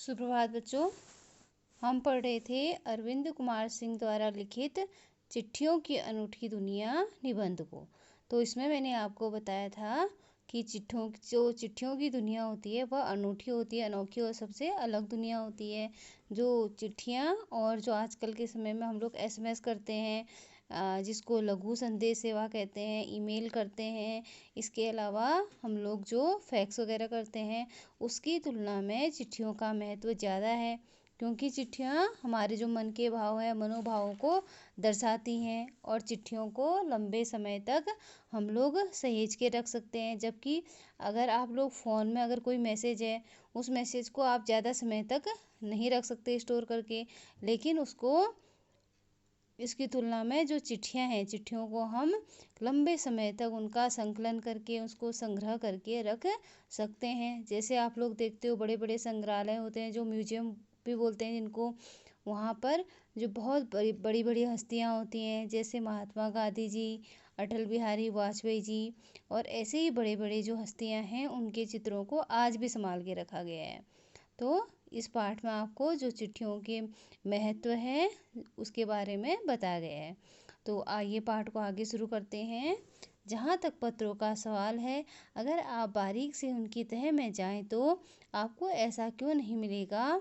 सुप्रभात बच्चों। हम पढ़ रहे थे अरविंद कुमार सिंह द्वारा लिखित चिट्ठियों की अनूठी दुनिया निबंध को। तो इसमें मैंने आपको बताया था कि चिट्ठियों की दुनिया होती है वह अनूठी होती है, अनोखी और सबसे अलग दुनिया होती है। जो चिट्ठियाँ और जो आजकल के समय में हम लोग एसएमएस करते हैं, जिसको लघु संदेश सेवा कहते हैं, ईमेल करते हैं। इसके अलावा हम लोग जो फैक्स वगैरह करते हैं उसकी तुलना में चिट्ठियों का महत्व ज़्यादा है, क्योंकि चिट्ठियाँ हमारे जो मन के भाव हैं, मनोभावों को दर्शाती हैं और चिट्ठियों को लंबे समय तक हम लोग सहेज के रख सकते हैं। जबकि अगर आप लोग फ़ोन में अगर कोई मैसेज है, उस मैसेज को आप ज़्यादा समय तक नहीं रख सकते स्टोर करके, लेकिन इसकी तुलना में जो चिट्ठियां हैं, चिट्ठियों को हम लंबे समय तक उनका संकलन करके उसको संग्रह करके रख सकते हैं। जैसे आप लोग देखते हो बड़े बड़े संग्रहालय होते हैं, जो म्यूजियम भी बोलते हैं जिनको, वहाँ पर जो बहुत बड़ी बड़ी हस्तियाँ होती हैं, जैसे महात्मा गांधी जी, अटल बिहारी वाजपेयी जी और ऐसे ही बड़े बड़े जो हस्तियाँ हैं उनके चित्रों को आज भी संभाल के रखा गया है। तो इस पाठ में आपको जो चिट्ठियों के महत्व है उसके बारे में बताया गया है। तो आइए पाठ को आगे शुरू करते हैं। जहाँ तक पत्रों का सवाल है, अगर आप बारीक से उनकी तह में जाएं तो आपको ऐसा क्यों नहीं मिलेगा,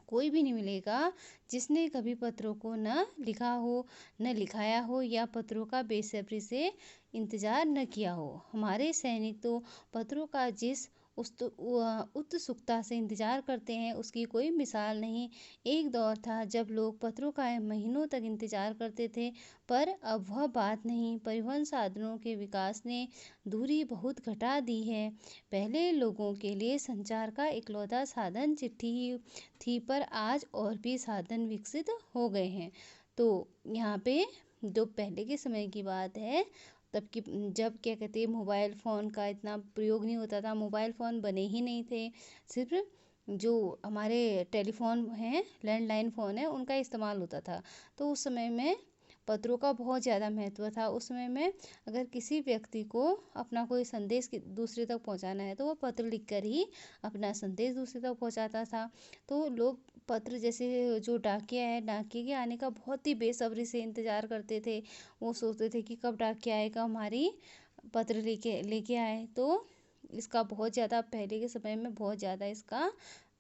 कोई भी नहीं मिलेगा जिसने कभी पत्रों को न लिखा हो, न लिखाया हो या पत्रों का बेसब्री से इंतज़ार न किया हो। हमारे सैनिक तो पत्रों का जिस उत्सुकता से इंतज़ार करते हैं उसकी कोई मिसाल नहीं। एक दौर था जब लोग पत्रों का महीनों तक इंतज़ार करते थे, पर अब वह बात नहीं। परिवहन साधनों के विकास ने दूरी बहुत घटा दी है। पहले लोगों के लिए संचार का इकलौता साधन चिट्ठी ही थी, पर आज और भी साधन विकसित हो गए हैं। तो यहाँ पे जो पहले के समय की बात है, तब की जब क्या कहते हैं मोबाइल फ़ोन का इतना प्रयोग नहीं होता था, मोबाइल फ़ोन बने ही नहीं थे। सिर्फ जो हमारे टेलीफोन हैं, लैंडलाइन फ़ोन है, उनका इस्तेमाल होता था। तो उस समय में पत्रों का बहुत ज़्यादा महत्व था। उस समय में अगर किसी व्यक्ति को अपना कोई संदेश दूसरे तक पहुंचाना है तो वो पत्र लिखकर ही अपना संदेश दूसरे तक पहुंचाता था। तो लोग पत्र, जैसे जो डाकिया है, डाकिए के आने का बहुत ही बेसब्री से इंतज़ार करते थे। वो सोचते थे कि कब डाकिया आएगा, हमारी पत्र लेके लेके आए। तो इसका बहुत ज़्यादा पहले के समय में बहुत ज़्यादा इसका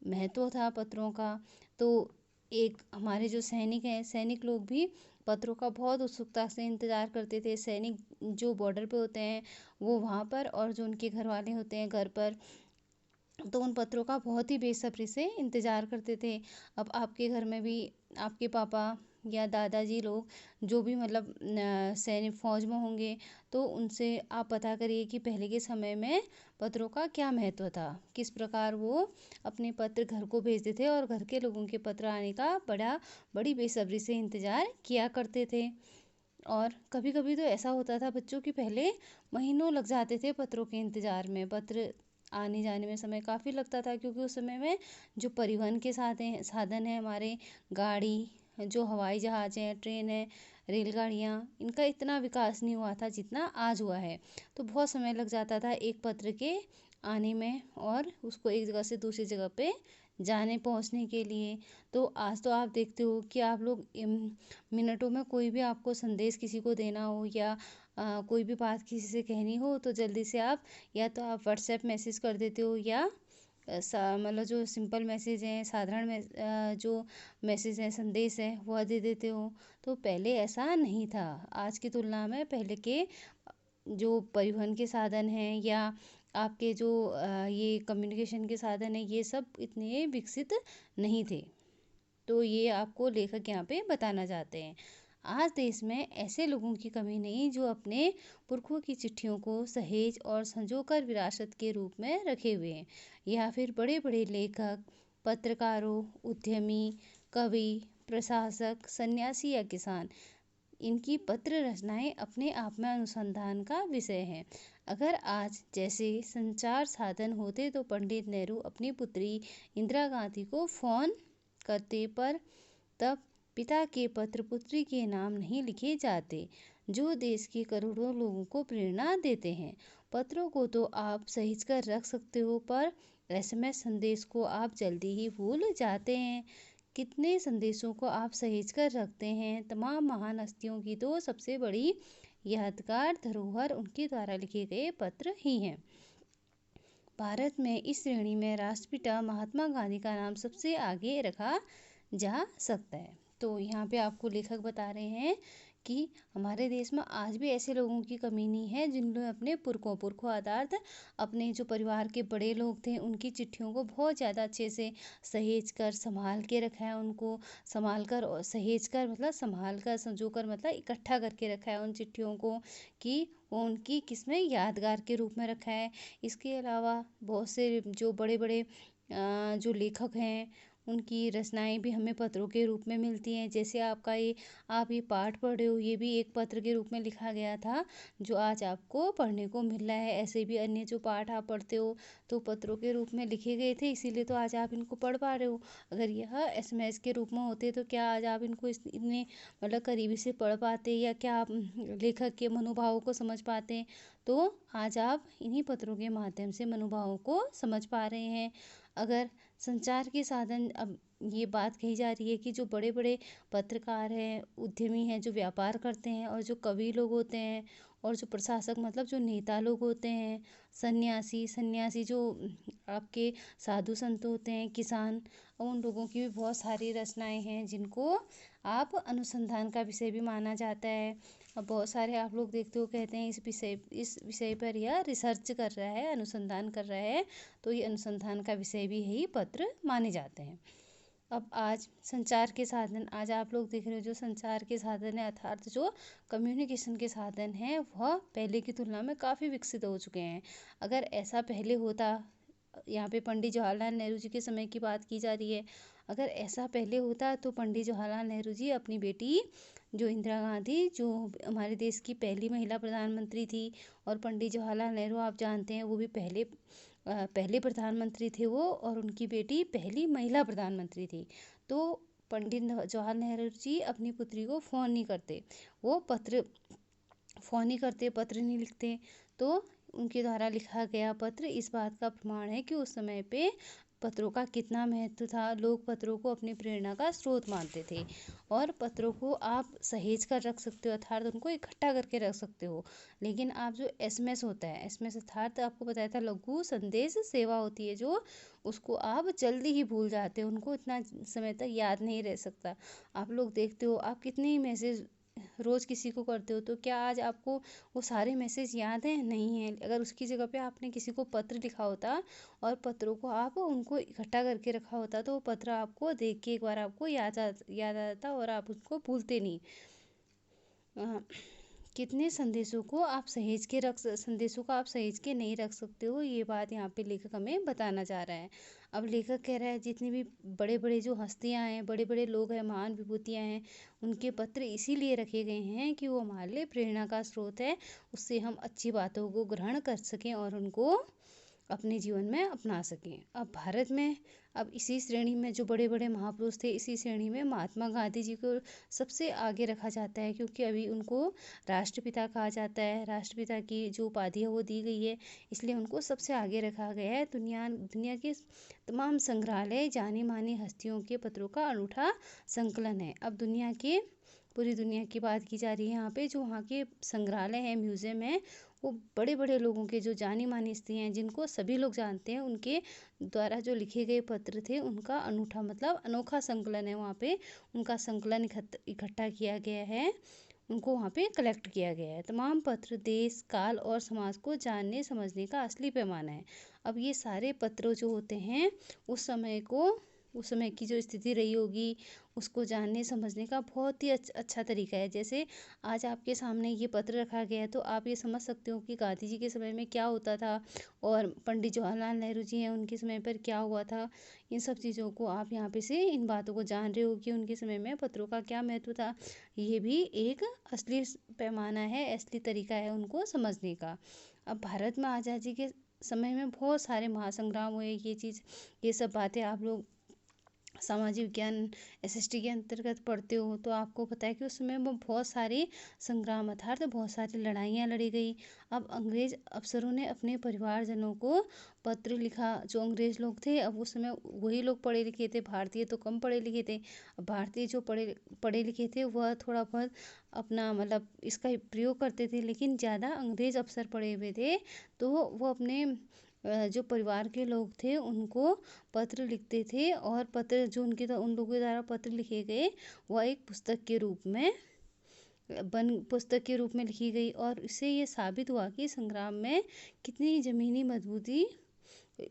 महत्व था पत्रों का। तो एक हमारे जो सैनिक हैं, सैनिक लोग भी पत्रों का बहुत उत्सुकता से इंतज़ार करते थे। सैनिक जो बॉर्डर पे होते हैं वो वहाँ पर, और जो उनके घर वाले होते हैं घर पर, तो उन पत्रों का बहुत ही बेसब्री से इंतज़ार करते थे। अब आपके घर में भी आपके पापा या दादाजी लोग जो भी मतलब सैनिक फौज में होंगे, तो उनसे आप पता करिए कि पहले के समय में पत्रों का क्या महत्व था, किस प्रकार वो अपने पत्र घर को भेजते थे और घर के लोगों के पत्र आने का बड़ी बेसब्री से इंतज़ार किया करते थे। और कभी कभी तो ऐसा होता था बच्चों की पहले महीनों लग जाते थे पत्रों के इंतज़ार में। पत्र आने जाने में समय काफ़ी लगता था, क्योंकि उस समय में जो परिवहन के साधन हैं हमारे, गाड़ी, जो हवाई जहाज़ हैं, ट्रेन है, रेलगाड़ियाँ, इनका इतना विकास नहीं हुआ था जितना आज हुआ है। तो बहुत समय लग जाता था एक पत्र के आने में और उसको एक जगह से दूसरी जगह पे जाने पहुंचने के लिए। तो आज तो आप देखते हो कि आप लोग मिनटों में कोई भी आपको संदेश किसी को देना हो या कोई भी बात किसी से कहनी हो, तो जल्दी से आप या तो आप व्हाट्सएप मैसेज कर देते हो या मतलब जो सिंपल मैसेज हैं, साधारण जो मैसेज हैं, संदेश है, वह दे देते हो। तो पहले ऐसा नहीं था। आज की तुलना में पहले के जो परिवहन के साधन हैं या आपके जो ये कम्युनिकेशन के साधन हैं, ये सब इतने विकसित नहीं थे। तो ये आपको लेखक यहाँ पे बताना चाहते हैं। आज देश में ऐसे लोगों की कमी नहीं जो अपने पुरखों की चिट्ठियों को सहेज और संजोकर विरासत के रूप में रखे हुए हैं। या फिर बड़े बड़े लेखक, पत्रकारों, उद्यमी, कवि, प्रशासक, सन्यासी या किसान, इनकी पत्र रचनाएं अपने आप में अनुसंधान का विषय हैं। अगर आज जैसे संचार साधन होते तो पंडित नेहरू अपनी पुत्री इंदिरा गांधी को फ़ोन करते, पर तब पिता के पत्र पुत्री के नाम नहीं लिखे जाते, जो देश के करोड़ों लोगों को प्रेरणा देते हैं। पत्रों को तो आप सहेज कर रख सकते हो, पर एसएमएस संदेश को आप जल्दी ही भूल जाते हैं। कितने संदेशों को आप सहेज कर रखते हैं? तमाम महान हस्तियों की तो सबसे बड़ी यादगार धरोहर उनके द्वारा लिखे गए पत्र ही हैं। भारत में इस श्रेणी में राष्ट्रपिता महात्मा गांधी का नाम सबसे आगे रखा जा सकता है। तो यहाँ पे आपको लेखक बता रहे हैं कि हमारे देश में आज भी ऐसे लोगों की कमी नहीं है जिन्होंने अपने पुरखों अर्थात अपने जो परिवार के बड़े लोग थे उनकी चिट्ठियों को बहुत ज़्यादा अच्छे से सहेज कर संभाल के रखा है, उनको संभाल कर और सहेज कर मतलब संभाल कर संजो कर मतलब इकट्ठा करके रखा है उन चिट्ठियों को, कि वो उनकी किसमें यादगार के रूप में रखा है। इसके अलावा बहुत से जो बड़े बड़े जो लेखक हैं उनकी रचनाएं भी हमें पत्रों के रूप में मिलती हैं। जैसे आप ये पाठ पढ़ रहे हो, ये भी एक पत्र के रूप में लिखा गया था जो आज आपको पढ़ने को मिल रहा है। ऐसे भी अन्य जो पाठ आप पढ़ते हो तो पत्रों के रूप में लिखे गए थे, इसीलिए तो आज आप इनको पढ़ पा रहे हो। अगर यह एसएमएस के रूप में होते तो क्या आज आप इनको इतने मतलब करीबी से पढ़ पाते, या क्या आप लेखक के मनोभावों को समझ पाते? तो आज आप इन्हीं पत्रों के माध्यम से मनोभावों को समझ पा रहे हैं। अगर संचार के साधन, अब ये बात कही जा रही है कि जो बड़े बड़े पत्रकार हैं, उद्यमी हैं, जो व्यापार करते हैं, और जो कवि लोग होते हैं, और जो प्रशासक मतलब जो नेता लोग होते हैं, सन्यासी सन्यासी जो आपके साधु संत होते हैं, किसान, उन लोगों की भी बहुत सारी रचनाएं हैं जिनको आप अनुसंधान का विषय भी माना जाता है। अब बहुत सारे आप लोग देखते हो कहते हैं इस विषय पर यह रिसर्च कर रहा है, अनुसंधान कर रहा है, तो ये अनुसंधान का विषय भी यही पत्र माने जाते हैं। अब आज संचार के साधन, आज आप लोग देख रहे हो जो संचार के साधन है अर्थात जो कम्युनिकेशन के साधन हैं वह पहले की तुलना में काफ़ी विकसित हो चुके हैं। अगर ऐसा पहले होता, यहाँ पे पंडित जवाहरलाल नेहरू जी के समय की बात की जा रही है, अगर ऐसा पहले होता तो पंडित जवाहरलाल नेहरू जी अपनी बेटी जो इंदिरा गांधी, जो हमारे देश की पहली महिला प्रधानमंत्री थी, और पंडित जवाहरलाल नेहरू आप जानते हैं वो भी पहले प्रधानमंत्री थे वो, और उनकी बेटी पहली महिला प्रधानमंत्री थी। तो पंडित जवाहरलाल नेहरू जी अपनी पुत्री को फ़ोन नहीं करते, वो फ़ोन नहीं करते, पत्र नहीं लिखते। तो उनके द्वारा लिखा गया पत्र इस बात का प्रमाण है कि उस समय पे पत्रों का कितना महत्व था। लोग पत्रों को अपनी प्रेरणा का स्रोत मानते थे, और पत्रों को आप सहेज कर रख सकते हो अर्थात उनको इकट्ठा करके रख सकते हो। लेकिन आप जो एसएमएस होता है, एसएमएस अर्थात आपको बताया था लघु संदेश सेवा होती है, जो उसको आप जल्दी ही भूल जाते हो, उनको इतना समय तक याद नहीं रह सकता। आप लोग देखते हो आप कितने ही मैसेज रोज़ किसी को करते हो, तो क्या आज आपको वो सारे मैसेज याद हैं? नहीं है। अगर उसकी जगह पे आपने किसी को पत्र लिखा होता और पत्रों को आप उनको इकट्ठा करके रखा होता, तो वो पत्र आपको देख के एक बार आपको याद आ जाता और आप उसको भूलते नहीं। कितने संदेशों को आप संदेशों को आप सहेज के नहीं रख सकते हो, ये बात यहाँ पे लेखक हमें बताना चाह रहा है। अब लेखक कह रहा है जितनी भी बड़े बड़े जो हस्तियाँ हैं, बड़े बड़े लोग हैं, महान विभूतियाँ हैं, उनके पत्र इसीलिए रखे गए हैं कि वो हमारे लिए प्रेरणा का स्रोत है, उससे हम अच्छी बातों को ग्रहण कर सकें और उनको अपने जीवन में अपना सकें। अब भारत में अब इसी श्रेणी में जो बड़े बड़े महापुरुष थे, इसी श्रेणी में महात्मा गांधी जी को सबसे आगे रखा जाता है, क्योंकि अभी उनको राष्ट्रपिता कहा जाता है, राष्ट्रपिता की जो उपाधि है वो दी गई है, इसलिए उनको सबसे आगे रखा गया है। दुनिया के तमाम संग्रहालय जानी मानी हस्तियों के पत्रों का अनूठा संकलन है। अब पूरी दुनिया की बात की जा रही है यहाँ पे, जो वहाँ के संग्रहालय हैं, म्यूज़ियम है, वो बड़े बड़े लोगों के जो जानी मानी हस्तियाँ हैं जिनको सभी लोग जानते हैं, उनके द्वारा जो लिखे गए पत्र थे उनका अनूठा मतलब अनोखा संकलन है वहाँ पे, उनका संकलन इकट्ठा किया गया है, उनको वहाँ पे कलेक्ट किया गया है। तमाम पत्र देश काल और समाज को जानने समझने का असली पैमाना है। अब ये सारे पत्र जो होते हैं उस समय की जो स्थिति रही होगी उसको जानने समझने का बहुत ही अच्छा तरीका है। जैसे आज आपके सामने ये पत्र रखा गया है तो आप ये समझ सकते हो कि गांधी जी के समय में क्या होता था, और पंडित जवाहरलाल नेहरू जी हैं उनके समय पर क्या हुआ था। इन सब चीज़ों को आप यहाँ पे से इन बातों को जान रहे हो कि उनके समय में पत्रों का क्या महत्व था। ये भी एक असली पैमाना है, असली तरीका है उनको समझने का। अब भारत में आज़ादी के समय में बहुत सारे महासंग्राम हुए, ये सब बातें आप लोग सामाजिक विज्ञान एसएसटी के अंतर्गत पढ़ते हो तो आपको पता है कि उस समय वो बहुत सारे संग्राम अर्थात बहुत सारी लड़ाइयाँ लड़ी गई। अब अंग्रेज अफसरों ने अपने परिवारजनों को पत्र लिखा। जो अंग्रेज लोग थे अब उस समय वही लोग पढ़े लिखे थे, भारतीय तो कम पढ़े लिखे थे। अब भारतीय जो पढ़े पढ़े लिखे थे वह थोड़ा बहुत अपना मतलब इसका प्रयोग करते थे, लेकिन ज़्यादा अंग्रेज अफसर पढ़े हुए थे तो वो अपने जो परिवार के लोग थे उनको पत्र लिखते थे। और पत्र जो उन लोगों के द्वारा पत्र लिखे गए वह एक पुस्तक के रूप में लिखी गई। और इससे ये साबित हुआ कि संग्राम में कितनी ज़मीनी मजबूती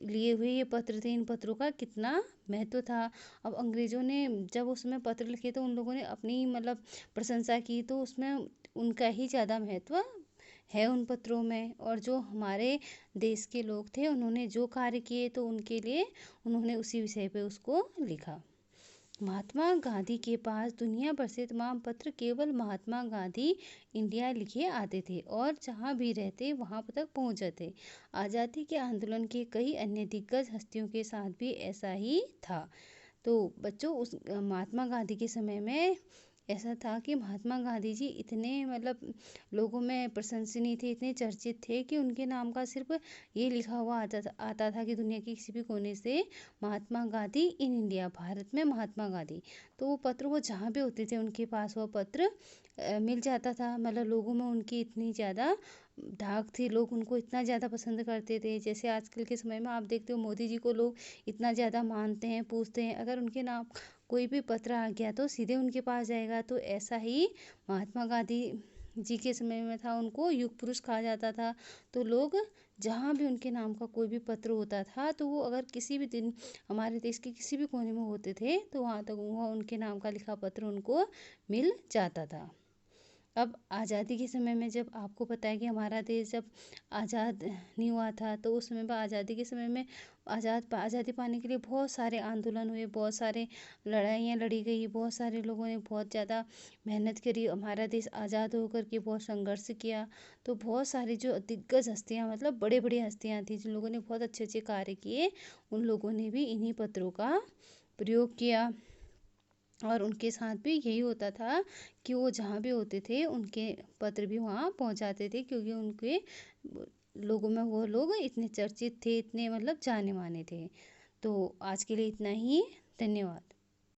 लिए हुए ये पत्र थे, इन पत्रों का कितना महत्व था। अब अंग्रेज़ों ने जब उसमें पत्र लिखे तो उन लोगों ने अपनी मतलब प्रशंसा की, तो उसमें उनका ही ज़्यादा महत्व है उन पत्रों में। और जो हमारे देश के लोग थे उन्होंने जो कार्य किए तो उनके लिए उन्होंने उसी विषय पे उसको लिखा। महात्मा गांधी के पास दुनिया भर से तमाम पत्र केवल महात्मा गांधी इंडिया लिखे आते थे और जहाँ भी रहते वहाँ तक पहुँच जाते। आज़ादी के आंदोलन के कई अन्य दिग्गज हस्तियों के साथ भी ऐसा ही था। तो बच्चों उस महात्मा गांधी के समय में ऐसा था कि महात्मा गांधी जी इतने मतलब लोगों में प्रशंसनीय थे, इतने चर्चित थे कि उनके नाम का सिर्फ ये लिखा हुआ आता था कि दुनिया के किसी भी कोने से महात्मा गांधी इन इंडिया, भारत में महात्मा गांधी। तो वो पत्र वो जहाँ भी होते थे उनके पास वो पत्र मिल जाता था। मतलब लोगों में उनकी इतनी ज़्यादा धाक थी, लोग उनको इतना ज़्यादा पसंद करते थे। जैसे आजकल के समय में आप देखते हो मोदी जी को लोग इतना ज़्यादा मानते हैं, पूछते हैं। अगर उनके नाम कोई भी पत्र आ गया तो सीधे उनके पास जाएगा। तो ऐसा ही महात्मा गांधी जी के समय में था, उनको युग पुरुष कहा जाता था। तो लोग जहाँ भी उनके नाम का कोई भी पत्र होता था तो वो अगर किसी भी दिन हमारे देश के किसी भी कोने में होते थे तो वहाँ तक वह उनके नाम का लिखा पत्र उनको मिल जाता था। अब आज़ादी के समय में जब आपको पता है कि हमारा देश जब आज़ाद नहीं हुआ था तो उस समय पर आज़ादी के समय में आज़ादी पाने के लिए बहुत सारे आंदोलन हुए, बहुत सारे लड़ाइयाँ लड़ी गई, बहुत सारे लोगों ने बहुत ज़्यादा मेहनत करी, हमारा देश आज़ाद होकर के बहुत संघर्ष किया। तो बहुत सारी जो दिग्गज हस्तियाँ मतलब बड़े बड़ी हस्तियाँ थी जिन लोगों ने बहुत अच्छे अच्छे कार्य किए, उन लोगों ने भी इन्हीं पत्रों का प्रयोग किया। और उनके साथ भी यही होता था कि वो जहाँ भी होते थे उनके पत्र भी वहाँ पहुँचाते थे, क्योंकि उनके लोगों में वो लोग इतने चर्चित थे, इतने मतलब जाने माने थे। तो आज के लिए इतना ही। धन्यवाद।